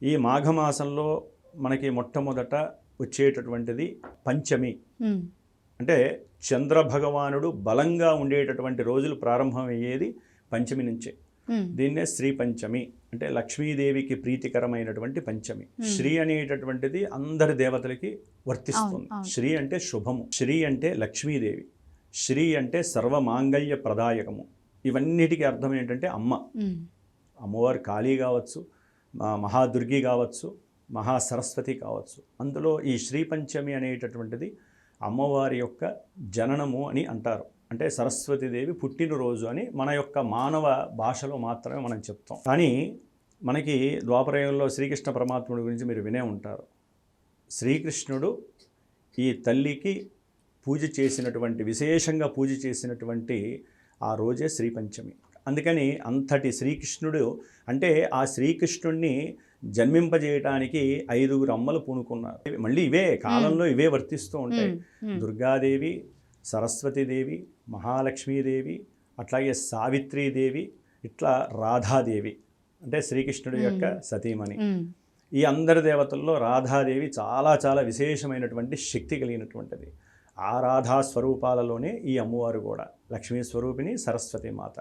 ఈ మాఘమాసంలో మనకి మొట్టమొదట వచ్చేటటువంటిది పంచమి. అంటే చంద్రభగవానుడు బలంగా ఉండేటటువంటి రోజులు ప్రారంభమయ్యేది పంచమి నుంచే. దీన్నే శ్రీ పంచమి అంటే లక్ష్మీదేవికి ప్రీతికరమైనటువంటి పంచమి. శ్రీ అనేటటువంటిది అందరి దేవతలకి వర్తిస్తుంది. శ్రీ అంటే శుభము, శ్రీ అంటే లక్ష్మీదేవి, శ్రీ అంటే సర్వమాంగళ్య ప్రదాయకము. ఇవన్నిటికీ అర్థం ఏంటంటే అమ్మ. అమ్మవారు కాళీ కావచ్చు, మహాదుర్గి కావచ్చు, మహాసరస్వతి కావచ్చు. అందులో ఈ శ్రీ పంచమి అనేటటువంటిది అమ్మవారి యొక్క జననము అని అంటారు. అంటే సరస్వతీదేవి పుట్టినరోజు అని మన యొక్క మానవ భాషలో మాత్రమే మనం చెప్తాం. కానీ మనకి ద్వాపరయుగంలో శ్రీకృష్ణ పరమాత్ముడి గురించి మీరు వినే ఉంటారు. శ్రీకృష్ణుడు ఈ తల్లికి పూజ చేసినటువంటి, విశేషంగా పూజ చేసినటువంటి ఆ రోజే శ్రీ పంచమి. అందుకని అంతటి శ్రీకృష్ణుడు అంటే ఆ శ్రీకృష్ణుడిని జన్మింపజేయటానికి 5 అమ్మలు పూనుకున్నారు. మళ్ళీ ఇవే కాలంలో ఇవే వర్తిస్తూ ఉంటాయి. దుర్గాదేవి, సరస్వతీదేవి, మహాలక్ష్మీదేవి, అట్లాగే సావిత్రీదేవి, ఇట్లా రాధాదేవి అంటే శ్రీకృష్ణుడి యొక్క సతీమణి. ఈ అందరి దేవతల్లో రాధాదేవి చాలా చాలా విశేషమైనటువంటి శక్తి కలిగినటువంటిది. ఆ రాధా స్వరూపాలలోనే ఈ అమ్మవారు కూడా లక్ష్మీ స్వరూపిణి, సరస్వతి మాత.